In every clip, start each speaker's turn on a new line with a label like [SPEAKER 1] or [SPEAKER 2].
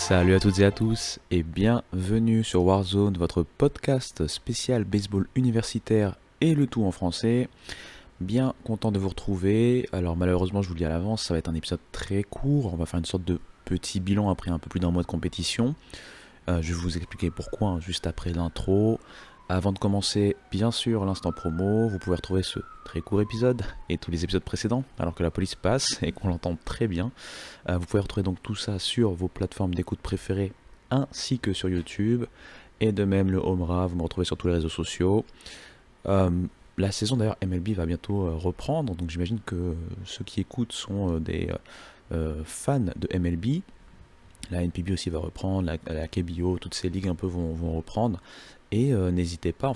[SPEAKER 1] Salut à toutes et à tous et bienvenue sur Warzone, votre podcast spécial baseball universitaire et le tout en français. Bien content de vous retrouver. Alors malheureusement je vous le dis à l'avance, ça va être un épisode très court. On va faire une sorte de petit bilan après un peu plus d'un mois de compétition. Je vais vous expliquer pourquoi juste après l'intro. Avant de commencer, bien sûr, l'instant promo, vous pouvez retrouver ce très court épisode et tous les épisodes précédents, alors que la police passe et qu'on l'entend très bien. Vous pouvez retrouver donc tout ça sur vos plateformes d'écoute préférées, ainsi que sur YouTube. Et de même, le Homera, vous me retrouvez sur tous les réseaux sociaux. La saison d'ailleurs MLB va bientôt reprendre, donc j'imagine que ceux qui écoutent sont des fans de MLB. La NPB aussi va reprendre, la KBO, toutes ces ligues un peu vont reprendre. Et n'hésitez pas,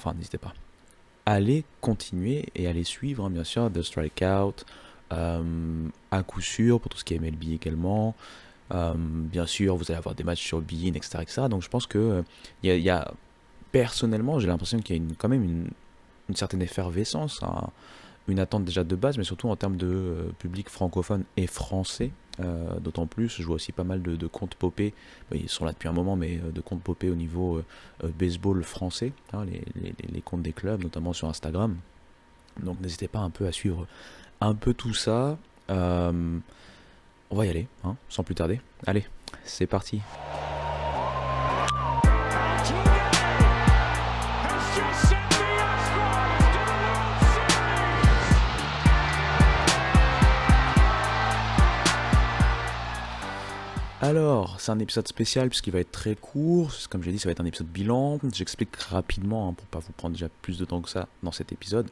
[SPEAKER 1] allez continuer et allez suivre, hein, bien sûr, The Strikeout, à coup sûr, pour tout ce qui est MLB également. Bien sûr, vous allez avoir des matchs sur Bein, etc., etc. Donc je pense que personnellement, j'ai l'impression qu'il y a quand même une certaine effervescence, hein, une attente déjà de base, mais surtout en termes de public francophone et français. D'autant plus, je vois aussi pas mal de comptes popés, ils sont là depuis un moment, mais de comptes popés au niveau baseball français, hein, les comptes des clubs, notamment sur Instagram. Donc n'hésitez pas un peu à suivre un peu tout ça. On va y aller, hein, sans plus tarder. Allez, c'est parti. Alors, c'est un épisode spécial puisqu'il va être très court. Comme j'ai dit, ça va être un épisode bilan. J'explique rapidement, hein, pour pas vous prendre déjà plus de temps que ça dans cet épisode.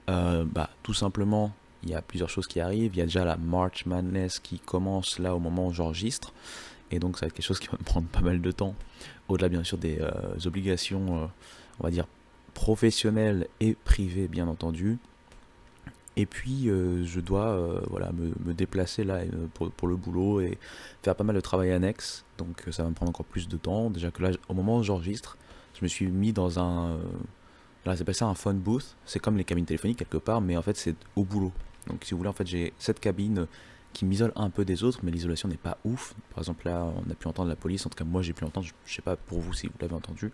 [SPEAKER 1] Tout simplement, il y a plusieurs choses qui arrivent. Il y a déjà la March Madness qui commence là au moment où j'enregistre. Et donc ça va être quelque chose qui va me prendre pas mal de temps. Au-delà bien sûr des obligations, on va dire, professionnelles et privées bien entendu. Et puis je dois me déplacer là pour le boulot et faire pas mal de travail annexe. Donc ça va me prendre encore plus de temps. Déjà que là, au moment où j'enregistre, je me suis mis dans là, c'est pas ça un phone booth. C'est comme les cabines téléphoniques quelque part, mais en fait c'est au boulot. Donc si vous voulez, en fait j'ai cette cabine qui m'isole un peu des autres, mais l'isolation n'est pas ouf. Par exemple là, on a pu entendre la police. En tout cas moi j'ai pu l'entendre. Je sais pas pour vous si vous l'avez entendu.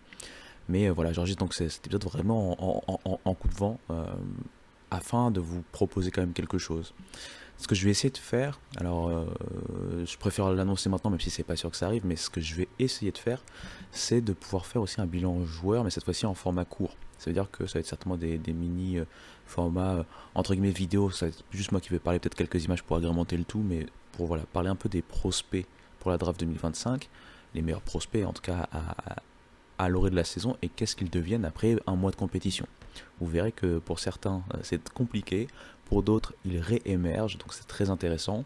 [SPEAKER 1] Mais voilà, j'enregistre donc cet épisode vraiment en coup de vent. Afin de vous proposer quand même quelque chose. Ce que je vais essayer de faire, alors je préfère l'annoncer maintenant même si c'est pas sûr que ça arrive, mais ce que je vais essayer de faire, c'est de pouvoir faire aussi un bilan joueur, mais cette fois-ci en format court. Ça veut dire que ça va être certainement des mini formats entre guillemets vidéo, ça va être juste moi qui vais parler peut-être quelques images pour agrémenter le tout, mais pour parler un peu des prospects pour la draft 2025, les meilleurs prospects en tout cas à l'orée de la saison et qu'est-ce qu'ils deviennent après un mois de compétition. Vous verrez que pour certains c'est compliqué, pour d'autres ils réémergent, donc c'est très intéressant.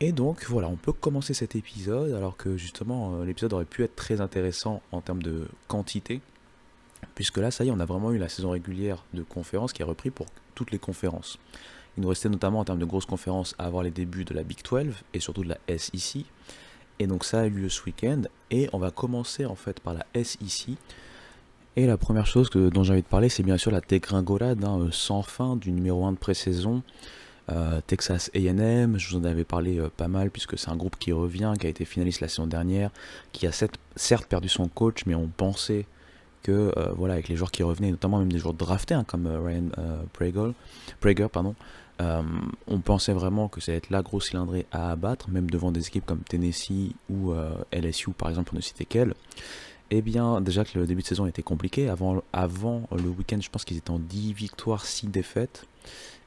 [SPEAKER 1] Et donc voilà, on peut commencer cet épisode alors que justement l'épisode aurait pu être très intéressant en termes de quantité, puisque là ça y est, on a vraiment eu la saison régulière de conférences qui a repris pour toutes les conférences. Il nous restait notamment en termes de grosses conférences à avoir les débuts de la Big 12 et surtout de la SEC. Et donc ça a eu lieu ce week-end et on va commencer en fait par la SEC. Et la première chose dont j'ai envie de parler, c'est bien sûr la dégringolade sans fin du numéro 1 de pré-saison. Texas A&M, je vous en avais parlé pas mal puisque c'est un groupe qui revient, qui a été finaliste la saison dernière, qui a certes perdu son coach, mais on pensait que avec les joueurs qui revenaient, notamment même des joueurs draftés comme Ryan Prager, on pensait vraiment que ça allait être la grosse cylindrée à abattre, même devant des équipes comme Tennessee ou LSU par exemple, pour ne citer qu'elles. Eh bien, déjà que le début de saison était compliqué, avant le week-end, je pense qu'ils étaient en 10 victoires, 6 défaites,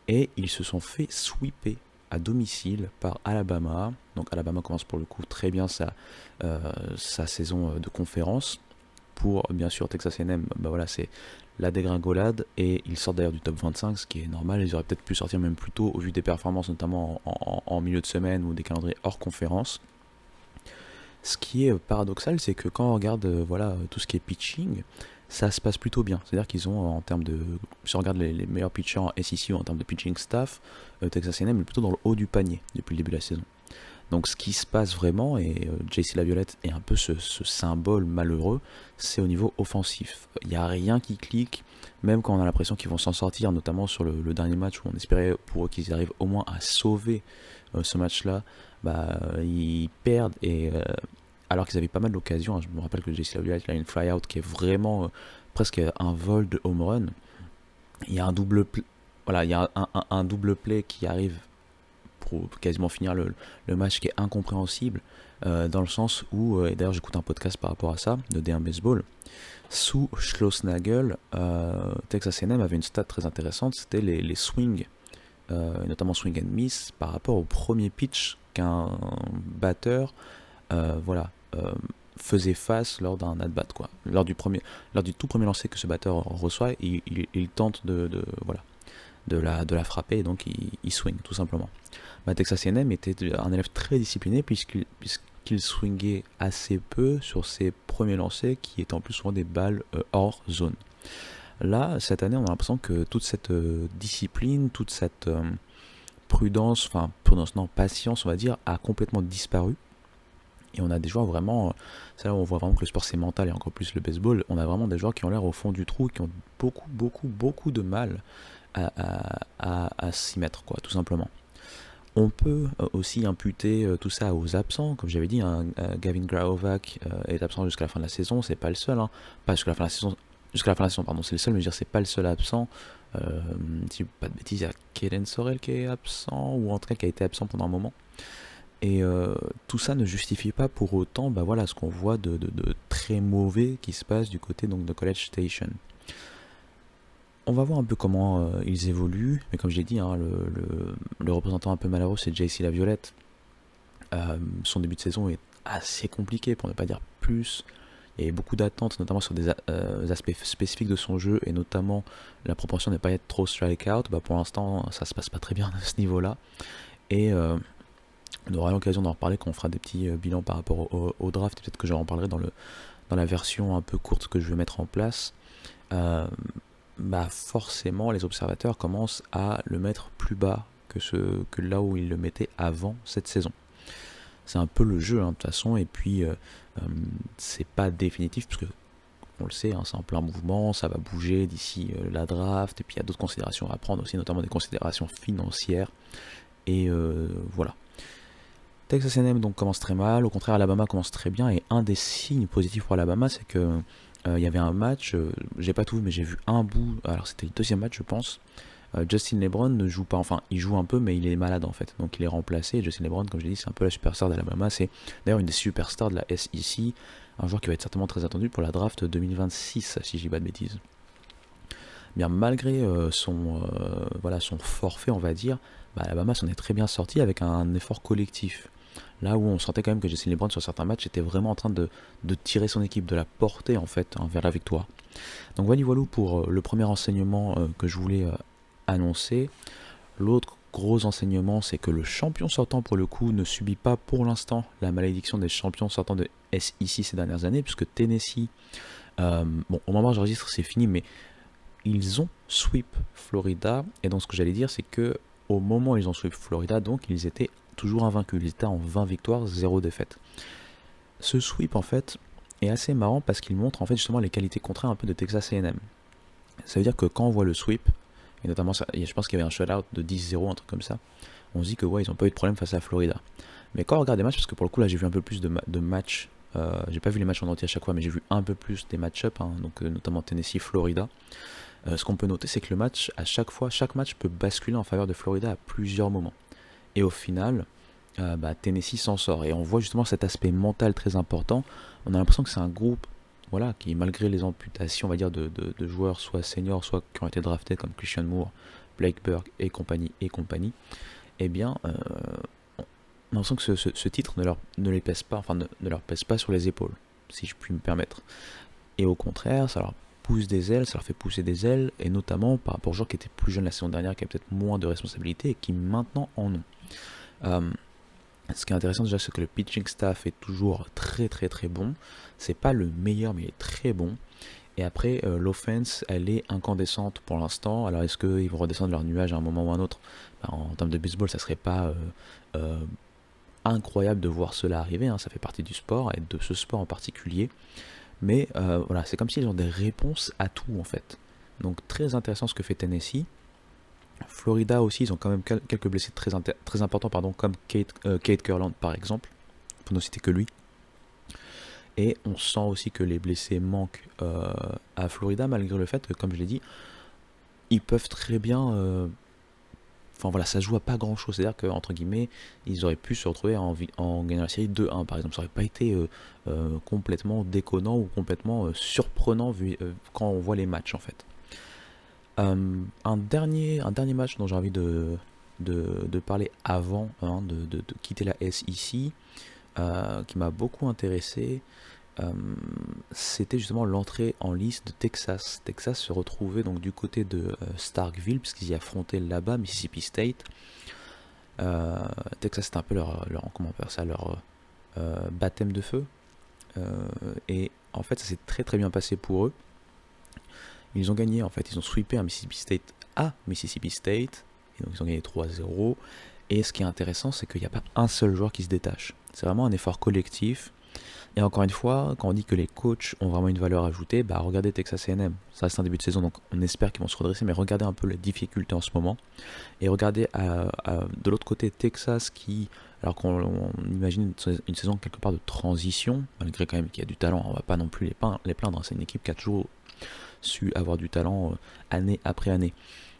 [SPEAKER 1] et ils se sont fait sweeper à domicile par Alabama. Donc Alabama commence pour le coup très bien sa saison de conférence. Pour bien sûr Texas A&M, c'est la dégringolade, et ils sortent d'ailleurs du top 25, ce qui est normal. Ils auraient peut-être pu sortir même plus tôt au vu des performances, notamment en milieu de semaine ou des calendriers hors conférence. Ce qui est paradoxal, c'est que quand on regarde tout ce qui est pitching, ça se passe plutôt bien. C'est-à-dire qu'ils ont, en termes de... Si on regarde les meilleurs pitchers en SEC en termes de pitching staff, Texas A&M est plutôt dans le haut du panier depuis le début de la saison. Donc ce qui se passe vraiment, et JC Laviolette est un peu ce symbole malheureux, c'est au niveau offensif. Il n'y a rien qui clique, même quand on a l'impression qu'ils vont s'en sortir, notamment sur le dernier match où on espérait pour eux qu'ils arrivent au moins à sauver ce match-là. Ils perdent et alors qu'ils avaient pas mal d'occasions. Je me rappelle que J.C. Laviolette, il a une fly-out qui est vraiment presque un vol de home run. Il y a un double play, voilà, il y a un double play qui arrive pour quasiment finir le match, qui est incompréhensible, dans le sens où, et d'ailleurs j'écoute un podcast par rapport à ça, de D1 Baseball, sous Schlossnagel, Texas A&M avait une stat très intéressante, c'était les swings, notamment swing and miss, par rapport au premier pitch qu'un batteur faisait face lors d'un at-bat, quoi. Lors du tout premier lancer que ce batteur reçoit, il tente de la frapper, et donc il swing tout simplement. Texas A&M était un élève très discipliné puisqu'il swingait assez peu sur ses premiers lancers, qui étaient en plus souvent des balles hors zone. Là, cette année, on a l'impression que toute cette discipline, toute cette patience, on va dire, a complètement disparu. Et on a des joueurs vraiment, c'est là où on voit vraiment que le sport c'est mental, et encore plus le baseball, on a vraiment des joueurs qui ont l'air au fond du trou, qui ont beaucoup de mal à s'y mettre, quoi, tout simplement. On peut aussi imputer tout ça aux absents, comme j'avais dit, Gavin Graovac est absent jusqu'à la fin de la saison, c'est pas le seul, pas jusqu'à la fin de la saison, pardon, c'est le seul, mais je veux dire, c'est pas le seul absent. Si pas de bêtises, il y a Kaden Sorrell qui est absent, ou en tout cas qui a été absent pendant un moment. Et tout ça ne justifie pas pour autant ce qu'on voit de très mauvais qui se passe du côté donc, de College Station. On va voir un peu comment ils évoluent, mais comme je l'ai dit, le représentant un peu malheureux c'est J.C. Laviolette. Son début de saison est assez compliqué, pour ne pas dire plus. Il y avait beaucoup d'attentes, notamment sur des aspects spécifiques de son jeu, et notamment la propension de ne pas être trop strike-out. Pour l'instant, ça se passe pas très bien à ce niveau-là. Et on aura l'occasion d'en reparler quand on fera des petits bilans par rapport au draft, et peut-être que j'en reparlerai dans la version un peu courte que je vais mettre en place. Forcément les observateurs commencent à le mettre plus bas que là où ils le mettaient avant cette saison. C'est un peu le jeu de toute façon, et puis c'est pas définitif puisque on le sait, c'est en plein mouvement, ça va bouger d'ici la draft, et puis il y a d'autres considérations à prendre aussi, notamment des considérations financières, et voilà. Texas A&M donc commence très mal, au contraire Alabama commence très bien, et un des signes positifs pour Alabama c'est que il y avait un match, j'ai pas tout vu mais j'ai vu un bout, alors c'était le deuxième match je pense. Justin LeBron ne joue pas, enfin il joue un peu mais il est malade en fait, donc il est remplacé. Et Justin LeBron, comme je l'ai dit, c'est un peu la superstar d'Alabama, c'est d'ailleurs une des superstars de la SEC, un joueur qui va être certainement très attendu pour la draft 2026 si je dis pas de bêtises. Bien, malgré son forfait on va dire, Alabama s'en est très bien sorti avec un effort collectif. Là où on sentait quand même que Justin LeBron sur certains matchs était vraiment en train de tirer son équipe, de la porter en fait vers la victoire. Donc voilà pour le premier enseignement que je voulais annoncer. L'autre gros enseignement, c'est que le champion sortant pour le coup ne subit pas pour l'instant la malédiction des champions sortants de SEC ces dernières années, puisque Tennessee, au moment où j'enregistre c'est fini, mais ils ont sweep Florida, et donc ce que j'allais dire c'est que au moment où ils ont sweep Florida, donc ils étaient toujours invaincus, ils étaient en 20 victoires, 0 défaites. Ce sweep en fait est assez marrant parce qu'il montre en fait justement les qualités contraires un peu de Texas A&M. Ça veut dire que quand on voit le sweep, et notamment je pense qu'il y avait un shutout de 10-0, un truc comme ça, on se dit que ils n'ont pas eu de problème face à Florida. Mais quand on regarde des matchs, parce que pour le coup là j'ai vu un peu plus de matchs, j'ai pas vu les matchs en entier à chaque fois, mais j'ai vu un peu plus des match-up, donc notamment Tennessee-Florida. Ce qu'on peut noter, c'est que le match, chaque match peut basculer en faveur de Florida à plusieurs moments. Et au final, Tennessee s'en sort. Et on voit justement cet aspect mental très important. On a l'impression que c'est un groupe qui, malgré les amputations, on va dire, de joueurs soit seniors, soit qui ont été draftés comme Christian Moore, Blake Burke et compagnie, eh bien, on a l'impression que ce titre ne les pèse pas, enfin ne leur pèse pas sur les épaules, si je puis me permettre. Et au contraire, ça leur pousse des ailes, ça leur fait pousser des ailes, et notamment par rapport aux joueurs qui étaient plus jeunes la saison dernière, qui avaient peut-être moins de responsabilités et qui maintenant en ont. Ce qui est intéressant déjà, c'est que le pitching staff est toujours très très très bon. C'est pas le meilleur, mais il est très bon. Et après, l'offense, elle est incandescente pour l'instant. Alors est-ce qu'ils vont redescendre leur nuage à un moment ou à un autre? En termes de baseball, ça serait pas incroyable de voir cela arriver, ça fait partie du sport, et de ce sport en particulier. Mais c'est comme s'ils ont des réponses à tout en fait. Donc très intéressant ce que fait Tennessee. Florida aussi, ils ont quand même quelques blessés très importants, comme Kate Kurland par exemple, pour ne citer que lui. Et on sent aussi que les blessés manquent à Florida, malgré le fait que, comme je l'ai dit, ils peuvent très bien... Enfin voilà, ça se joue à pas grand chose. C'est-à-dire qu'entre guillemets, ils auraient pu se retrouver en gagnant la série 2-1 par exemple. Ça aurait pas été complètement déconnant ou complètement surprenant quand on voit les matchs en fait. Un dernier match dont j'ai envie de parler avant de quitter la SEC, qui m'a beaucoup intéressé, euh, c'était justement l'entrée en liste de Texas. Texas se retrouvait donc du côté de Starkville, puisqu'ils y affrontaient là-bas Mississippi State. Texas c'était un peu comment on peut faire ça, leur baptême de feu. Et en fait ça s'est très très bien passé pour eux. Ils ont gagné en fait, ils ont sweepé un Mississippi State à Mississippi State. Et donc ils ont gagné 3-0. Et ce qui est intéressant, c'est qu'il n'y a pas un seul joueur qui se détache. C'est vraiment un effort collectif. Et encore une fois, quand on dit que les coachs ont vraiment une valeur ajoutée, bah regardez Texas A&M. Ça reste un début de saison, donc on espère qu'ils vont se redresser, mais regardez un peu les difficultés en ce moment. Et regardez de l'autre côté Texas qui, alors qu'on imagine une saison quelque part de transition, malgré quand même qu'il y a du talent, on va pas non plus les plaindre, hein. C'est une équipe qui a toujours su avoir du talent année après année.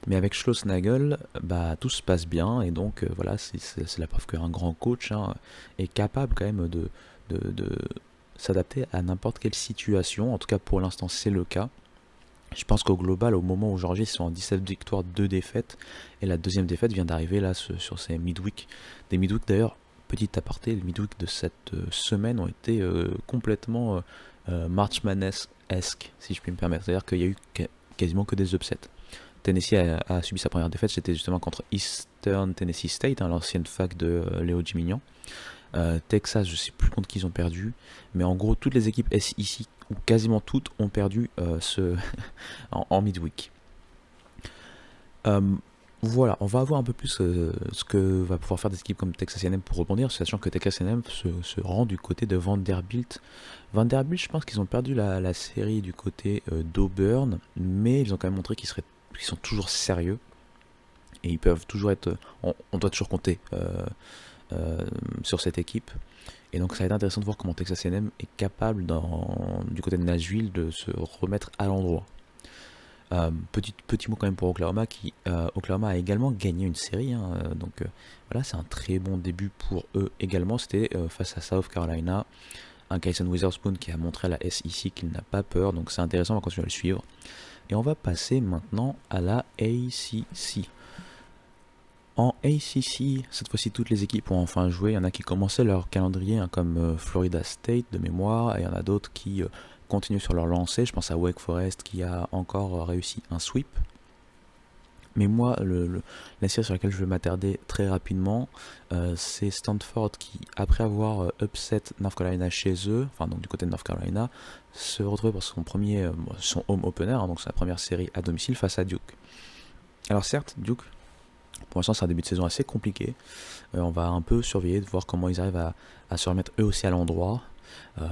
[SPEAKER 1] Mais avec Schlossnagel, bah, tout se passe bien, et donc voilà, c'est la preuve qu'un grand coach est capable quand même de s'adapter à n'importe quelle situation. En tout cas, pour l'instant, c'est le cas. Je pense qu'au global, au moment où Georgie, ils sont en 17 victoires, 2 défaites, et la deuxième défaite vient d'arriver là sur ces midweek. Des midweek d'ailleurs, petit aparté, les midweek de cette semaine ont été complètement March Madness-esque, si je puis me permettre. C'est-à-dire qu'il y a eu quasiment que des upsets. Tennessee a subi sa première défaite, c'était justement contre Eastern Tennessee State, l'ancienne fac de Léo Gimignan. Texas, je sais plus contre qui ils ont perdu, mais en gros toutes les équipes SEC, ou quasiment toutes, ont perdu en midweek. Voilà, on va voir un peu plus ce que va pouvoir faire des équipes comme Texas A&M pour rebondir, sachant que Texas A&M se rend du côté de Vanderbilt. Vanderbilt, je pense qu'ils ont perdu la série du côté d'Auburn, mais ils ont quand même montré qu'ils sont toujours sérieux, et ils peuvent toujours être... On doit toujours compter sur cette équipe. Et donc ça va être intéressant de voir comment Texas A&M est capable du côté de Nashville de se remettre à l'endroit. Petit mot quand même pour Oklahoma qui Oklahoma a également gagné une série, donc voilà, c'est un très bon début pour eux également. C'était face à South Carolina, un Kyson Witherspoon qui a montré à la SEC qu'il n'a pas peur, donc c'est intéressant, on va continuer à le suivre. Et on va passer maintenant à la ACC. En ACC, cette fois-ci, toutes les équipes ont enfin joué. Il y en a qui commençaient leur calendrier, comme Florida State de mémoire, et il y en a d'autres qui continuent sur leur lancée. Je pense à Wake Forest qui a encore réussi un sweep. Mais moi, la série sur laquelle je vais m'attarder très rapidement, c'est Stanford qui, après avoir upset North Carolina chez eux, enfin donc du côté de North Carolina, se retrouvait pour son home opener, donc sa première série à domicile face à Duke. Alors certes, Duke, pour l'instant, c'est un début de saison assez compliqué. On va un peu surveiller, de voir comment ils arrivent à se remettre eux aussi à l'endroit.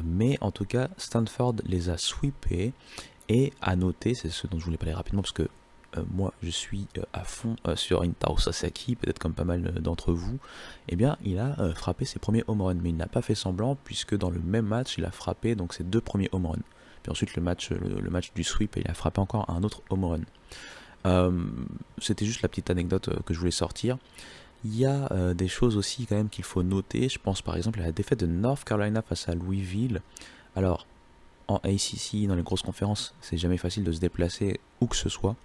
[SPEAKER 1] Mais en tout cas, Stanford les a sweepés. Et à noter, c'est ce dont je voulais parler rapidement, parce que moi, je suis à fond sur Intaro Sasaki, peut-être comme pas mal d'entre vous. Eh bien, il a frappé ses premiers home runs, mais il n'a pas fait semblant, puisque dans le même match, il a frappé donc ses 2 premiers home runs. Puis ensuite, le match du sweep, il a frappé encore un autre home run. C'était juste la petite anecdote que je voulais sortir. Il y a des choses aussi quand même qu'il faut noter. Je pense par exemple à la défaite de North Carolina face à Louisville. Alors en ACC, dans les grosses conférences, c'est jamais facile de se déplacer où que ce soit.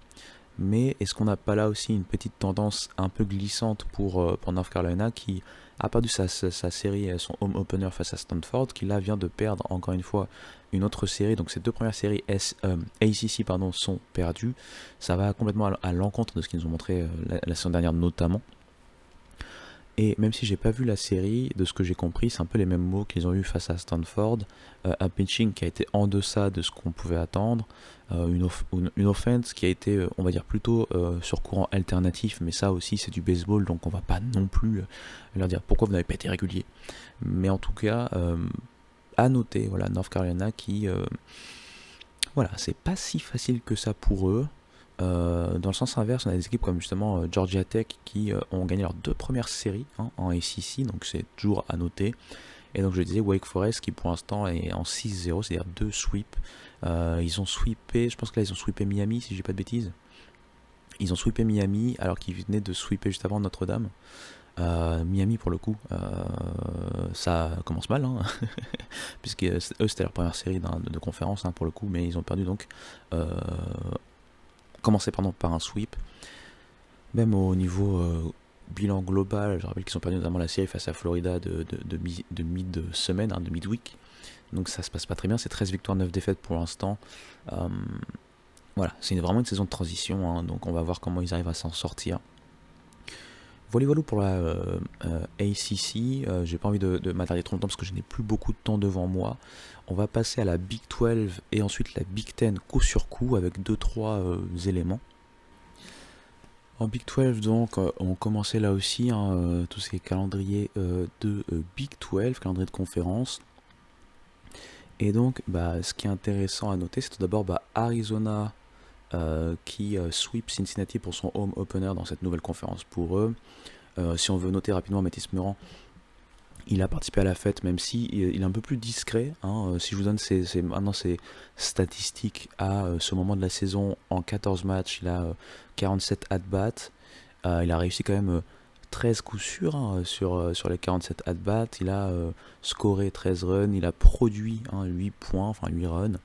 [SPEAKER 1] Mais est-ce qu'on n'a pas là aussi une petite tendance un peu glissante pour North Carolina qui a perdu sa série, son home opener face à Stanford, qui là vient de perdre encore une fois une autre série, donc ces 2 premières séries ACC sont perdues. Ça va complètement à l'encontre de ce qu'ils nous ont montré la saison dernière notamment. Et même si j'ai pas vu la série, de ce que j'ai compris, c'est un peu les mêmes mots qu'ils ont eu face à Stanford. Un pitching qui a été en deçà de ce qu'on pouvait attendre. Une offense qui a été, on va dire, plutôt sur courant alternatif. Mais ça aussi, c'est du baseball, donc on va pas non plus leur dire pourquoi vous n'avez pas été régulier. Mais en tout cas, à noter, voilà, North Carolina qui... voilà, c'est pas si facile que ça pour eux. Dans le sens inverse, on a des équipes comme justement Georgia Tech qui ont gagné leurs 2 premières séries en ACC, donc c'est toujours à noter. Et donc je disais Wake Forest qui pour l'instant est en 6-0, c'est-à-dire 2 sweeps. Ils ont sweepé, je pense que là ils ont sweepé Miami si j'ai pas de bêtises. Ils ont sweepé Miami alors qu'ils venaient de sweeper juste avant Notre-Dame. Miami pour le coup, ça commence mal, hein, puisque eux c'était leur première série de conférence hein, pour le coup, mais ils ont perdu donc commencé par un sweep. Même au niveau bilan global, je rappelle qu'ils ont perdu notamment la série face à Florida de mid-semaine, hein, de mid-week. Donc ça se passe pas très bien, c'est 13 victoires, 9 défaites pour l'instant. Voilà, c'est vraiment une saison de transition, hein, donc on va voir comment ils arrivent à s'en sortir. Voilà pour la ACC, j'ai pas envie de m'attarder trop longtemps parce que je n'ai plus beaucoup de temps devant moi. On va passer à la Big 12 et ensuite la Big 10 coup sur coup avec 2-3 éléments. En Big 12 donc on commençait là aussi hein, tout ce qui est calendrier de Big 12, calendrier de conférence. Et donc ce qui est intéressant à noter c'est tout d'abord Arizona qui sweep Cincinnati pour son home opener dans cette nouvelle conférence pour eux. Si on veut noter rapidement Métis Meurant, il a participé à la fête même si il est un peu plus discret. Hein. Si je vous donne maintenant ses statistiques à ce moment de la saison, en 14 matchs, il a 47 at-bats. Il a réussi quand même 13 coups sûrs hein, sur les 47 at-bats. Il a scoré 13 runs, il a produit 8 points, enfin 8 runs.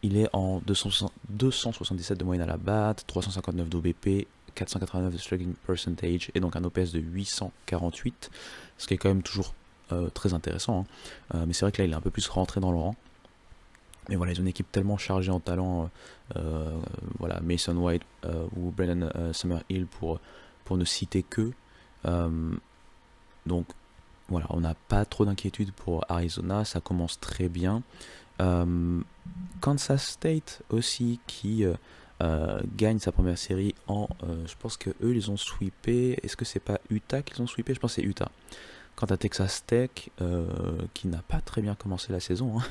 [SPEAKER 1] Il est en 277 de moyenne à la batte, 359 d'OBP, 489 de slugging percentage et donc un OPS de 848, ce qui est quand même toujours très intéressant. Hein. Mais c'est vrai que là il est un peu plus rentré dans le rang. Mais voilà, ils ont une équipe tellement chargée en talent, voilà, Mason White ou Brennan Summerhill pour ne citer que. Donc voilà, on n'a pas trop d'inquiétude pour Arizona, ça commence très bien. Kansas State aussi qui gagne sa première série je pense que eux ils ont sweepé. Est-ce que c'est pas Utah qu'ils ont sweepé? Je pense que c'est Utah. Quant à Texas Tech qui n'a pas très bien commencé la saison, hein.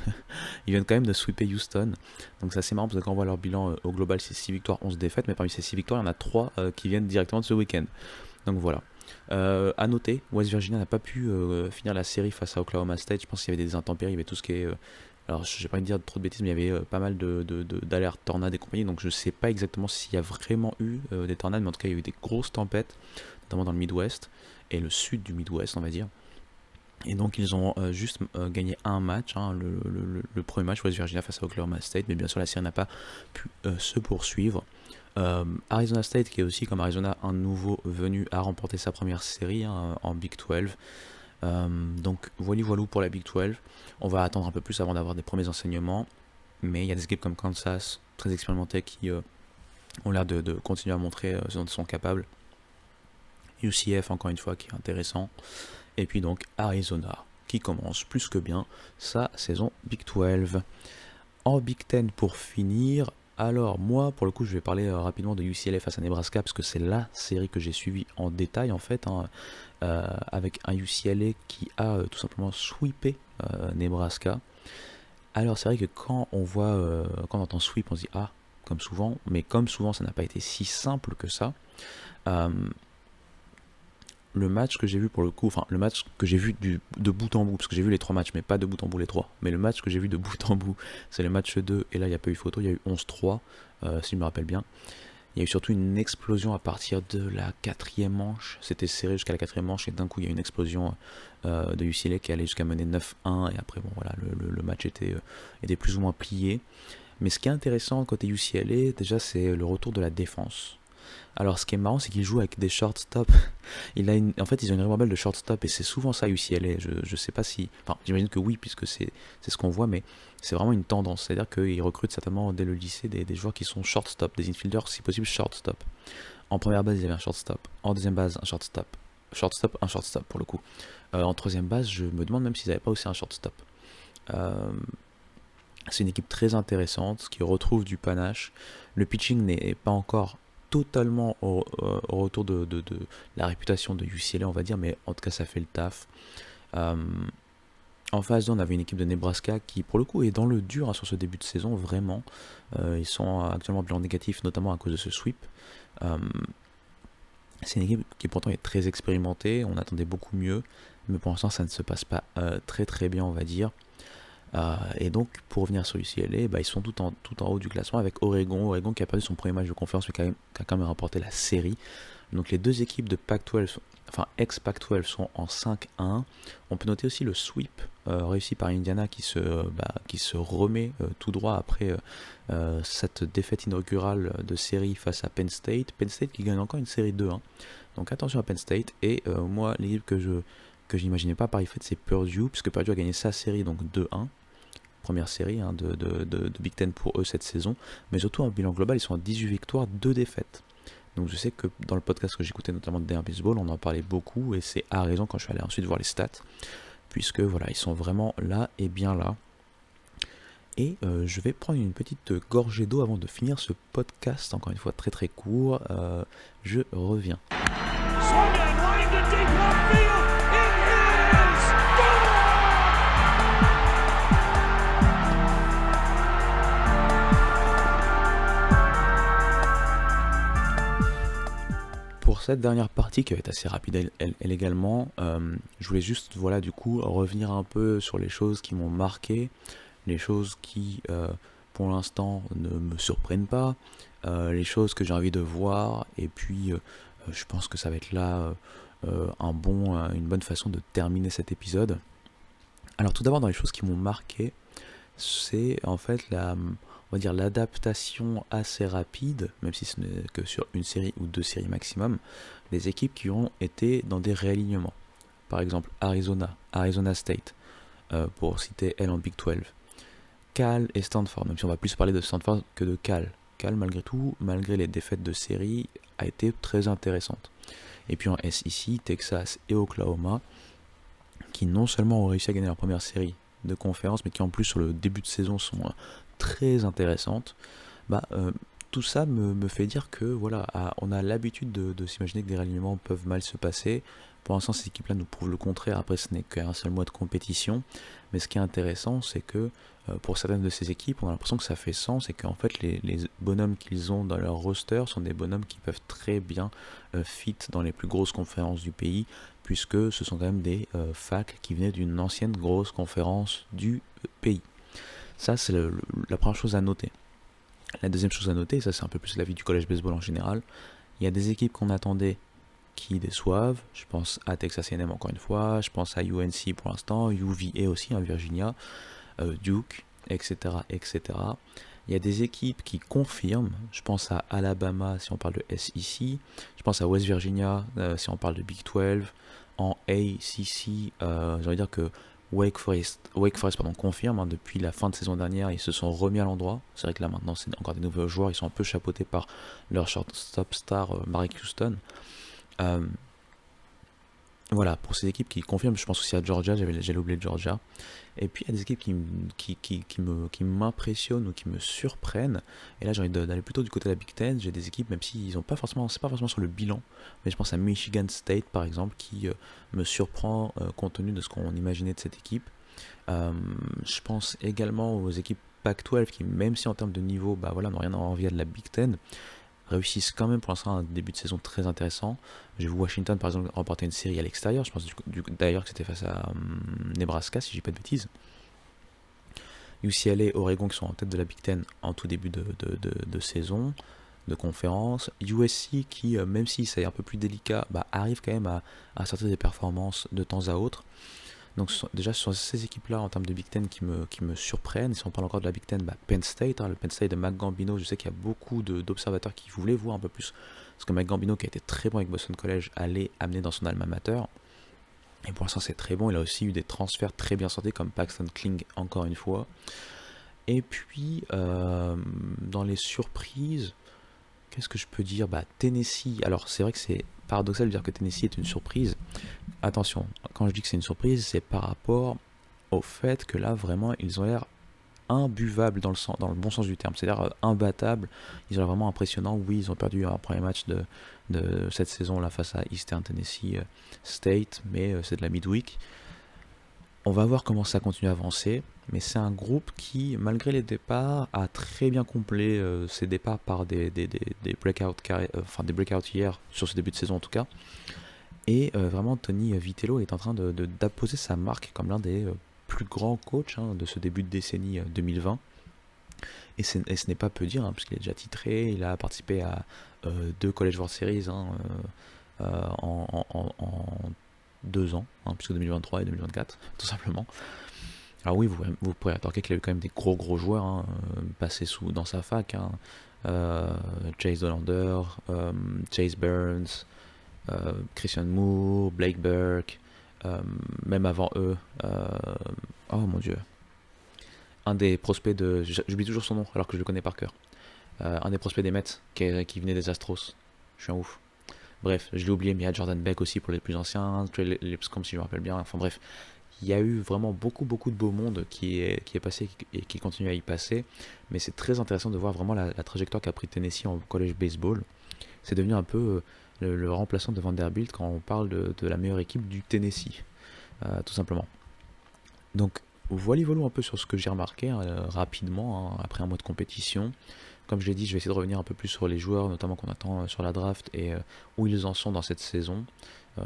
[SPEAKER 1] Ils viennent quand même de sweeper Houston. Donc c'est assez marrant parce que quand on voit leur bilan au global c'est 6 victoires, 11 défaites, mais parmi ces 6 victoires il y en a 3 qui viennent directement de ce week-end. Donc voilà. À noter, West Virginia n'a pas pu finir la série face à Oklahoma State. Je pense qu'il y avait des intempéries, il y avait tout ce qui est alors je n'ai pas envie de dire trop de bêtises, mais il y avait pas mal d'alertes tornades et compagnie, donc je ne sais pas exactement s'il y a vraiment eu des tornades, mais en tout cas il y a eu des grosses tempêtes, notamment dans le Midwest et le sud du Midwest on va dire. Et donc ils ont juste gagné un match, hein, le premier match West Virginia face à Oklahoma State, mais bien sûr la série n'a pas pu se poursuivre. Arizona State qui est aussi comme Arizona un nouveau venu à remporter sa première série hein, en Big 12. Donc voilà pour la Big 12. On va attendre un peu plus avant d'avoir des premiers enseignements, mais il y a des équipes comme Kansas très expérimentées qui ont l'air de continuer à montrer ce dont ils sont capables. UCF encore une fois qui est intéressant, et puis donc Arizona qui commence plus que bien sa saison Big 12. En Big 10 pour finir, alors moi pour le coup je vais parler rapidement de UCLA face à Nebraska parce que c'est la série que j'ai suivie en détail en fait hein, avec un UCLA qui a tout simplement sweepé Nebraska. Alors c'est vrai que quand on entend sweep on se dit ah comme souvent, mais comme souvent ça n'a pas été si simple que ça. Le match que j'ai vu pour le coup, enfin le match que j'ai vu de bout en bout, parce que j'ai vu les 3 matchs, mais pas de bout en bout les 3, mais le match que j'ai vu de bout en bout, c'est le match 2, et là il n'y a pas eu photo, il y a eu 11-3, si je me rappelle bien. Il y a eu surtout une explosion à partir de la 4e manche, c'était serré jusqu'à la 4e manche, et d'un coup il y a eu une explosion de UCLA qui allait jusqu'à mener 9-1, et après bon voilà, le match était plus ou moins plié. Mais ce qui est intéressant côté UCLA, déjà c'est le retour de la défense. Alors ce qui est marrant c'est qu'ils jouent avec des shortstop. En fait ils ont une ribambelle de shortstop et c'est souvent ça UCLA. Je sais pas si... Enfin j'imagine que oui puisque c'est ce qu'on voit, mais c'est vraiment une tendance. C'est-à-dire qu'ils recrutent certainement dès le lycée des joueurs qui sont shortstop, des infielders si possible shortstop. En première base il y avait un shortstop, en deuxième base un shortstop, un shortstop pour le coup. En troisième base je me demande même s'ils n'avaient pas aussi un shortstop. C'est une équipe très intéressante qui retrouve du panache. Le pitching n'est pas encore totalement au retour de la réputation de UCLA on va dire, mais en tout cas ça fait le taf. En face on avait une équipe de Nebraska qui pour le coup est dans le dur hein, sur ce début de saison vraiment. Ils sont actuellement bilan négatif notamment à cause de ce sweep. C'est une équipe qui pourtant est très expérimentée, on attendait beaucoup mieux, mais pour l'instant ça ne se passe pas très très bien, on va dire. Et donc pour revenir sur UCLA, ils sont tout en haut du classement avec Oregon qui a perdu son premier match de conférence mais qui a quand même remporté la série. Donc les deux équipes de Pac-12, enfin ex-Pac-12 sont en 5-1. On peut noter aussi le sweep réussi par Indiana qui se remet tout droit après cette défaite inaugurale de série face à Penn State. Penn State qui gagne encore une série 2-1. Donc attention à Penn State. Et moi, l'équipe que j'imaginais pas pareil fait, c'est Purdue, puisque Purdue a gagné sa série, donc 2-1. Première série de Big Ten pour eux cette saison. Mais surtout en bilan global, ils sont à 18 victoires, 2 défaites. Donc je sais que dans le podcast que j'écoutais notamment de DR Baseball, on en parlait beaucoup et c'est à raison quand je suis allé ensuite voir les stats, puisque voilà, ils sont vraiment là et bien là. Et je vais prendre une petite gorgée d'eau avant de finir ce podcast, encore une fois très très court. Je reviens. Pour cette dernière partie qui va être assez rapide elle également, je voulais juste du coup revenir un peu sur les choses qui m'ont marqué, les choses qui pour l'instant ne me surprennent pas, les choses que j'ai envie de voir, et puis je pense que ça va être là une bonne façon de terminer cet épisode. Alors tout d'abord dans les choses qui m'ont marqué, c'est en fait on va dire l'adaptation assez rapide, même si ce n'est que sur une série ou 2 séries maximum, des équipes qui ont été dans des réalignements. Par exemple Arizona State, pour citer elle en Big 12. Cal et Stanford, même si on va plus parler de Stanford que de Cal. Cal, malgré tout, malgré les défaites de série, a été très intéressante. Et puis en SEC, Texas et Oklahoma, qui non seulement ont réussi à gagner leur première série de conférence, mais qui en plus sur le début de saison sont très intéressantes. Tout ça me fait dire que on a l'habitude de s'imaginer que des réalignements peuvent mal se passer. Pour l'instant, ces équipes-là nous prouvent le contraire. Après, ce n'est qu'un seul mois de compétition. Mais ce qui est intéressant, c'est que pour certaines de ces équipes, on a l'impression que ça fait sens et qu'en fait, les bonhommes qu'ils ont dans leur roster sont des bonhommes qui peuvent très bien fit dans les plus grosses conférences du pays, puisque ce sont quand même des facs qui venaient d'une ancienne grosse conférence du pays. Ça, c'est la première chose à noter. La deuxième chose à noter, ça c'est un peu plus l'avis du collège baseball en général, il y a des équipes qu'on attendait qui déçoivent. Je pense à Texas A&M encore une fois, je pense à UNC pour l'instant, UVA aussi, Virginia, Duke, etc., etc. Il y a des équipes qui confirment, je pense à Alabama si on parle de SEC, je pense à West Virginia si on parle de Big 12, en ACC, j'ai envie de dire que Wake Forest confirme, depuis la fin de saison dernière, ils se sont remis à l'endroit. C'est vrai que là maintenant c'est encore des nouveaux joueurs, ils sont un peu chapeautés par leur shortstop star Marek Houston. Pour ces équipes qui confirment, je pense aussi à Georgia, j'avais oublié Georgia. Et puis il y a des équipes qui m'impressionnent ou qui me surprennent. Et là j'ai envie d'aller plutôt du côté de la Big Ten. J'ai des équipes, même si c'est pas forcément sur le bilan, mais je pense à Michigan State par exemple, qui me surprend compte tenu de ce qu'on imaginait de cette équipe. Je pense également aux équipes Pac-12 qui, même si en termes de niveau, n'ont rien à envier de la Big Ten, réussissent quand même pour l'instant un début de saison très intéressant. J'ai vu Washington par exemple remporter une série à l'extérieur, je pense d'ailleurs que c'était face à Nebraska si je dis pas de bêtises. UCLA, Oregon qui sont en tête de la Big Ten en tout début de saison, de conférence. USC qui, même si c'est un peu plus délicat, arrive quand même à sortir des performances de temps à autre. Donc déjà ce sont ces équipes-là en termes de Big Ten qui me surprennent. Si on parle encore de la Big Ten, Penn State, le Penn State de Mike Gambino, je sais qu'il y a beaucoup d'observateurs qui voulaient voir un peu plus ce que Mike Gambino, qui a été très bon avec Boston College, allait amener dans son alma mater. Et pour l'instant c'est très bon, il a aussi eu des transferts très bien sortis comme Paxton Kling encore une fois. Et puis dans les surprises, qu'est-ce que je peux dire ? Tennessee, alors c'est vrai que c'est paradoxal de dire que Tennessee est une surprise. Attention, quand je dis que c'est une surprise, c'est par rapport au fait que là vraiment ils ont l'air imbuvables dans le bon sens du terme, c'est-à-dire imbattables. Ils ont l'air vraiment impressionnants. Oui, ils ont perdu un premier match de cette saison là face à Eastern Tennessee State, mais c'est de la midweek. On va voir comment ça continue à avancer, mais c'est un groupe qui, malgré les départs, a très bien comblé ses départs par des breakouts hier, sur ce début de saison en tout cas. Et vraiment, Tony Vitello est en train d'apposer sa marque comme l'un des plus grands coachs de ce début de décennie 2020. Et ce n'est pas peu dire, parce qu'il est déjà titré, il a participé à 2 College World Series en 2 ans, puisque 2023 et 2024, tout simplement. Alors oui, vous pourrez remarquer qu'il a eu quand même des gros joueurs passés dans sa fac. Chase Dollander, Chase Burns, Christian Moore, Blake Burke, même avant eux. Oh mon dieu. Un des prospects j'oublie toujours son nom alors que je le connais par cœur. Un des prospects des Mets qui venait des Astros. Je suis un ouf. Bref, je l'ai oublié, mais il y a Jordan Beck aussi pour les plus anciens, Trey Lipscomb si je me rappelle bien. Enfin bref, il y a eu vraiment beaucoup de beau monde qui est passé et qui continue à y passer. Mais c'est très intéressant de voir vraiment la trajectoire qu'a pris Tennessee en college baseball. C'est devenu un peu le remplaçant de Vanderbilt quand on parle de la meilleure équipe du Tennessee, tout simplement. Donc voilà un peu sur ce que j'ai remarqué rapidement après un mois de compétition. Comme je l'ai dit, je vais essayer de revenir un peu plus sur les joueurs, notamment qu'on attend sur la draft et où ils en sont dans cette saison,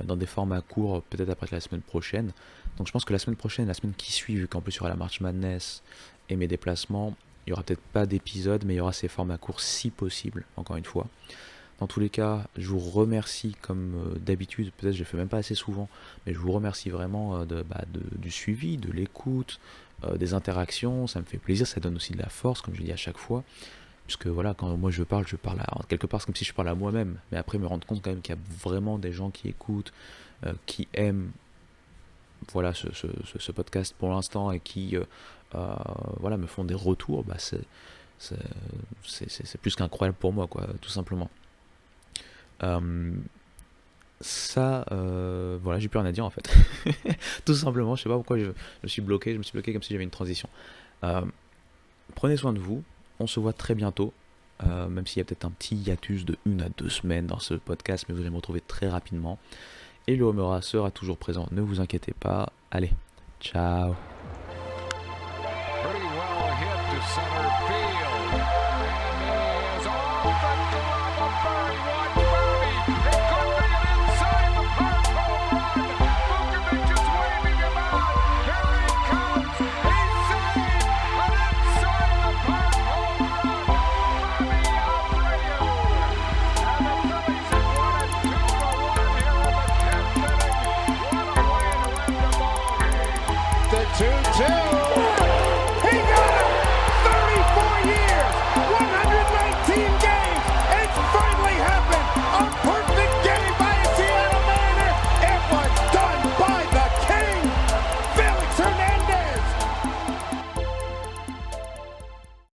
[SPEAKER 1] dans des formats courts, peut-être après la semaine prochaine. Donc je pense que la semaine prochaine, la semaine qui suit, vu qu'en plus il y aura la March Madness et mes déplacements, il n'y aura peut-être pas d'épisode, mais il y aura ces formats courts si possible, encore une fois. Dans tous les cas, je vous remercie comme d'habitude, peut-être je le fais même pas assez souvent, mais je vous remercie vraiment du suivi, de l'écoute, des interactions, ça me fait plaisir, ça donne aussi de la force, comme je dis à chaque fois. Puisque voilà, quand moi je parle quelque part c'est comme si je parlais à moi-même, mais après me rendre compte quand même qu'il y a vraiment des gens qui écoutent, qui aiment voilà ce podcast pour l'instant et qui voilà me font des retours, c'est plus qu'incroyable pour moi quoi, tout simplement. Voilà, j'ai plus rien à dire en fait. Tout simplement, je sais pas pourquoi je me suis bloqué comme si j'avais une transition. Prenez soin de vous. On se voit très bientôt, même s'il y a peut-être un petit hiatus de 1 à 2 semaines dans ce podcast, mais vous allez me retrouver très rapidement. Et le Homera sera toujours présent, ne vous inquiétez pas. Allez, ciao.